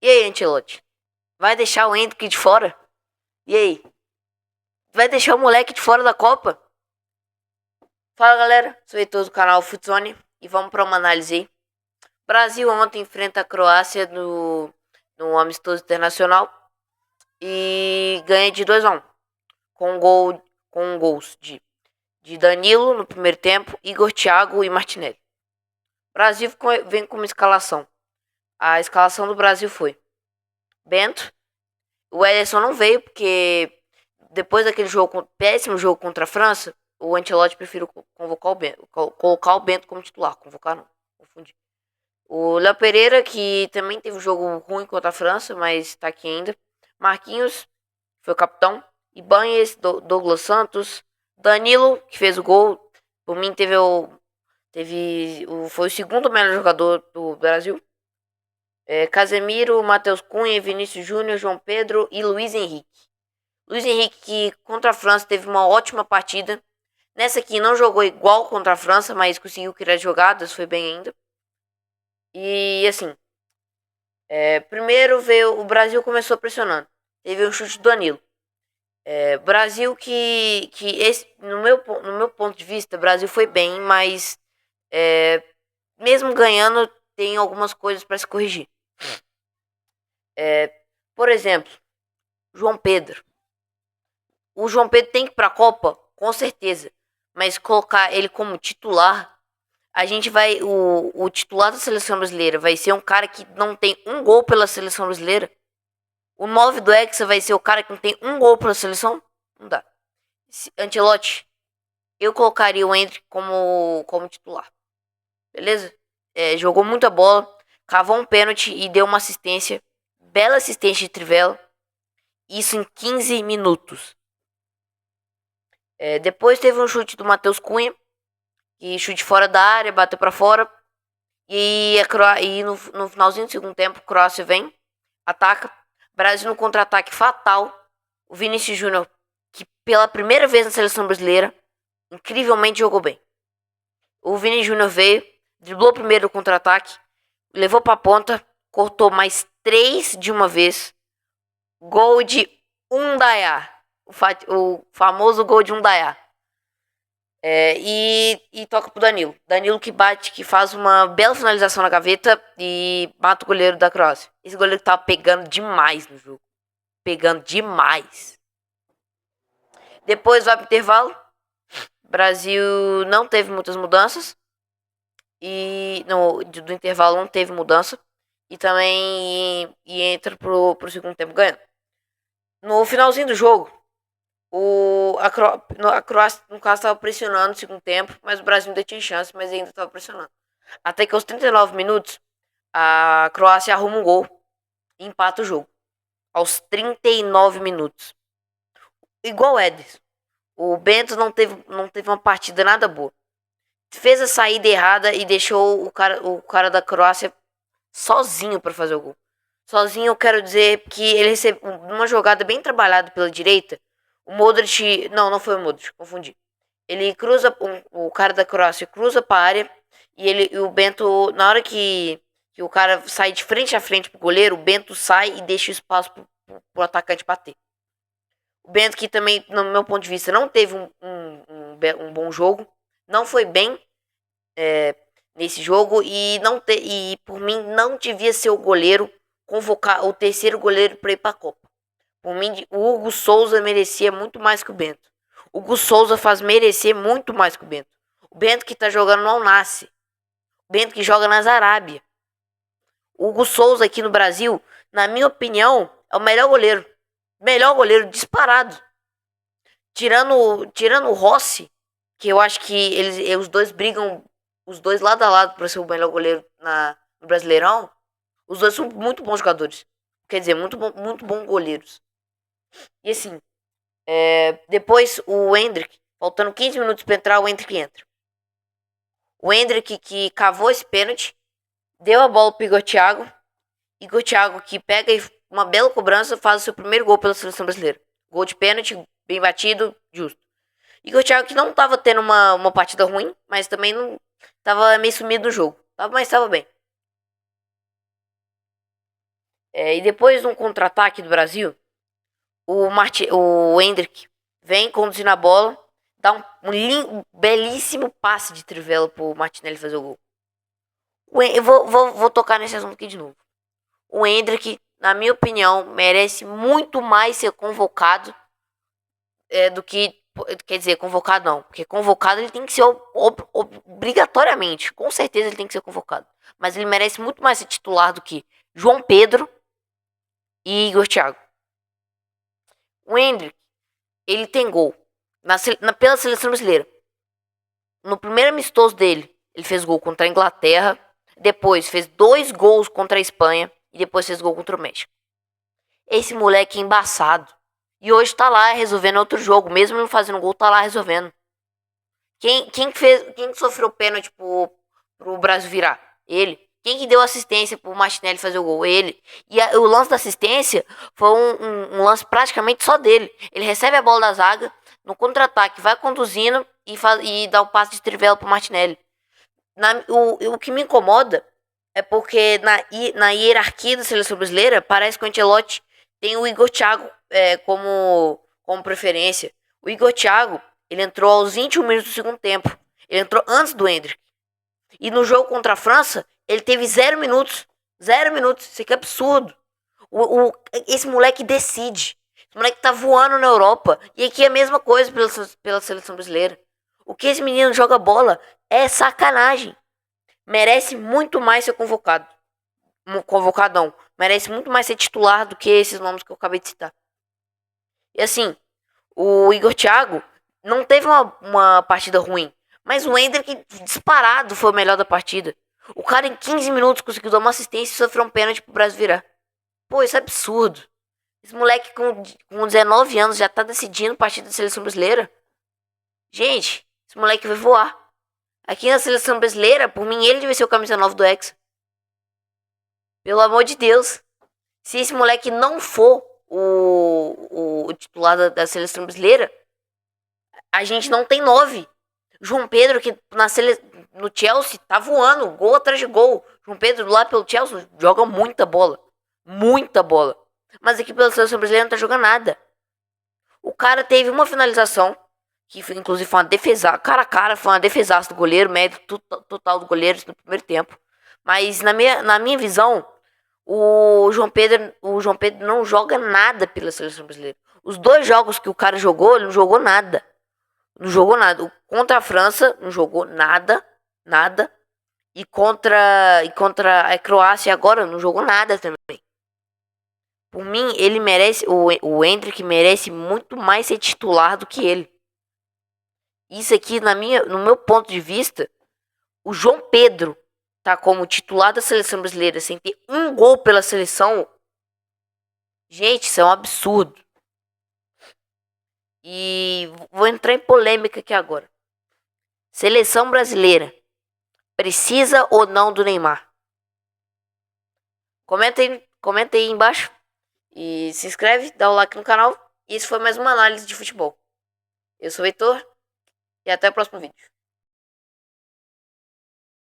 E aí, Ancelotti? Vai deixar o Endrick de fora? E aí? Vai deixar o moleque de fora da Copa? Fala, galera. Sou o Heitor do canal Futzone e vamos para uma análise aí. Brasil ontem enfrenta a Croácia no amistoso internacional e ganha de 2-1 com gols de Danilo no primeiro tempo, Igor, Thiago e Martinelli. Brasil vem com uma escalação. A escalação do Brasil foi Bento. O Ederson não veio porque depois daquele péssimo jogo contra a França, o Ancelotti preferiu convocar o Bento, colocar o Bento como titular. Convocar não, confundi. O Léo Pereira, que também teve um jogo ruim contra a França, mas tá aqui ainda. Marquinhos, foi o capitão. Ibanez, Douglas Santos. Danilo, que fez o gol. Por mim, foi o segundo melhor jogador do Brasil. Casemiro, Matheus Cunha, Vinícius Júnior, João Pedro e Luiz Henrique. Luiz Henrique, que contra a França teve uma ótima partida. Nessa aqui não jogou igual contra a França, mas conseguiu criar jogadas, foi bem ainda. E assim, primeiro veio, o Brasil começou pressionando. Teve um chute do Danilo. Brasil no meu ponto de vista, o Brasil foi bem, mas mesmo ganhando, tem algumas coisas para se corrigir. Por exemplo, João Pedro. O João Pedro tem que ir para a Copa, com certeza. Mas colocar ele como titular, a gente vai. O titular da seleção brasileira vai ser um cara que não tem um gol pela seleção brasileira. O 9 do Hexa vai ser o cara que não tem um gol pela seleção? Não dá. Ancelotti, eu colocaria o Endrick como titular. Beleza? Jogou muita bola, cavou um pênalti e deu uma assistência. Bela assistência de Trivela. Isso em 15 minutos. Depois teve um chute do Matheus Cunha. Que chute fora da área, bateu pra fora. E no finalzinho do segundo tempo, a Croácia vem, ataca. Brasil no contra-ataque fatal. O Vinícius Júnior, que pela primeira vez na seleção brasileira, incrivelmente jogou bem. O Vinícius Júnior veio, driblou primeiro o contra-ataque, levou pra ponta, cortou mais 3 de uma vez. Gol de Undaiá. O famoso gol de Undaiá. E toca pro Danilo. Danilo que bate, que faz uma bela finalização na gaveta e mata o goleiro da Croácia. Esse goleiro tava pegando demais no jogo. Pegando demais. Depois vai pro intervalo. Brasil não teve muitas mudanças. E do intervalo não teve mudança. E também entra pro segundo tempo ganhando. No finalzinho do jogo, a Croácia, no caso, estava pressionando no segundo tempo, mas o Brasil ainda tinha chance, mas ainda estava pressionando. Até que aos 39 minutos, a Croácia arruma um gol e empata o jogo. Aos 39 minutos. Igual o Ederson. O Bento não teve uma partida nada boa. Fez a saída errada e deixou o cara da Croácia sozinho para fazer o gol. Sozinho eu quero dizer que ele recebeu uma jogada bem trabalhada pela direita. O Modric... Não foi o Modric, confundi. Ele cruza... O cara da Croácia cruza pra área. E o Bento... Na hora que o cara sai de frente a frente pro goleiro, o Bento sai e deixa o espaço pro atacante bater. O Bento que também, no meu ponto de vista, não teve um bom jogo. Não foi bem nesse jogo. E por mim não devia ser o goleiro convocar o terceiro goleiro para ir pra Copa. Por mim, o Hugo Souza merecia muito mais que o Bento. O Hugo Souza faz merecer muito mais que o Bento. O Bento que tá jogando no Al-Nassr. O Bento que joga nas Arábia. O Hugo Souza aqui no Brasil, na minha opinião, é o melhor goleiro. Melhor goleiro disparado. Tirando o Rossi, que eu acho que os dois brigam, os dois lado a lado para ser o melhor goleiro no Brasileirão. Os dois são muito bons jogadores. Quer dizer, muito bons goleiros. E assim, depois o Endrick, faltando 15 minutos para entrar, o Endrick entra. O Endrick que cavou esse pênalti, deu a bola pro Igor Thiago. Igor Thiago que pega uma bela cobrança, faz o seu primeiro gol pela seleção brasileira. Gol de pênalti, bem batido, justo. Igor Thiago que não tava tendo uma partida ruim, mas também não tava meio sumido no jogo. Mas tava bem. E depois de um contra-ataque do Brasil, o Endrick vem conduzindo a bola, dá um belíssimo passe de trivela pro Martinelli fazer o gol. Eu vou tocar nesse assunto aqui de novo. O Endrick, na minha opinião, merece muito mais ser convocado do que. Quer dizer, convocado não. Porque convocado ele tem que ser obrigatoriamente. Com certeza ele tem que ser convocado. Mas ele merece muito mais ser titular do que João Pedro e Igor Thiago. O Endrick, ele tem gol pela seleção brasileira. No primeiro amistoso dele, ele fez gol contra a Inglaterra. Depois fez 2 gols contra a Espanha. E depois fez gol contra o México. Esse moleque é embaçado. E hoje tá lá resolvendo outro jogo. Mesmo não fazendo gol, tá lá resolvendo. Quem que sofreu pênalti pro Brasil virar? Ele. Quem que deu assistência pro Martinelli fazer o gol? Ele. E o lance da assistência foi um lance praticamente só dele. Ele recebe a bola da zaga, no contra-ataque, vai conduzindo e dá o passe de trivela pro Martinelli. O que me incomoda é porque na hierarquia da seleção brasileira, parece que o Ancelotti tem o Igor Thiago como preferência. O Igor Thiago, ele entrou aos 21 minutos do segundo tempo. Ele entrou antes do Endrick. E no jogo contra a França, ele teve 0 minutos. 0 minutos. Isso aqui é absurdo. Esse moleque decide. Esse moleque tá voando na Europa. E aqui é a mesma coisa pela seleção brasileira. O que esse menino joga bola é sacanagem. Merece muito mais ser convocado. Convocado não. Merece muito mais ser titular do que esses nomes que eu acabei de citar. E assim, o Igor Thiago não teve uma partida ruim. Mas o Endrick disparado foi o melhor da partida. O cara em 15 minutos conseguiu dar uma assistência e sofreu um pênalti pro Brasil virar. Pô, isso é absurdo. Esse moleque com 19 anos já tá decidindo partida da seleção brasileira. Gente, esse moleque vai voar. Aqui na seleção brasileira, por mim, ele deve ser o camisa 9 do Hexa. Pelo amor de Deus. Se esse moleque não for o titular da seleção brasileira, a gente não tem 9. João Pedro, que no Chelsea, tá voando, gol atrás de gol. João Pedro lá pelo Chelsea joga muita bola. Muita bola. Mas aqui pela seleção brasileira não tá jogando nada. O cara teve uma finalização, que inclusive foi uma defesa, cara a cara, foi uma defesaça do goleiro, mérito total do goleiro no primeiro tempo. Mas na minha visão, o João Pedro não joga nada pela seleção brasileira. Os 2 jogos que o cara jogou, ele não jogou nada. Não jogou nada. Contra a França, não jogou nada. Nada. E contra a Croácia agora, não jogou nada também. Por mim, ele merece. O Endrick merece muito mais ser titular do que ele. Isso aqui, no meu ponto de vista, o João Pedro tá como titular da seleção brasileira sem ter um gol pela seleção. Gente, isso é um absurdo. E vou entrar em polêmica aqui agora. Seleção brasileira precisa ou não do Neymar? Comenta aí embaixo. E se inscreve, dá o like no canal. E isso foi mais uma análise de futebol. Eu sou o Heitor e até o próximo vídeo.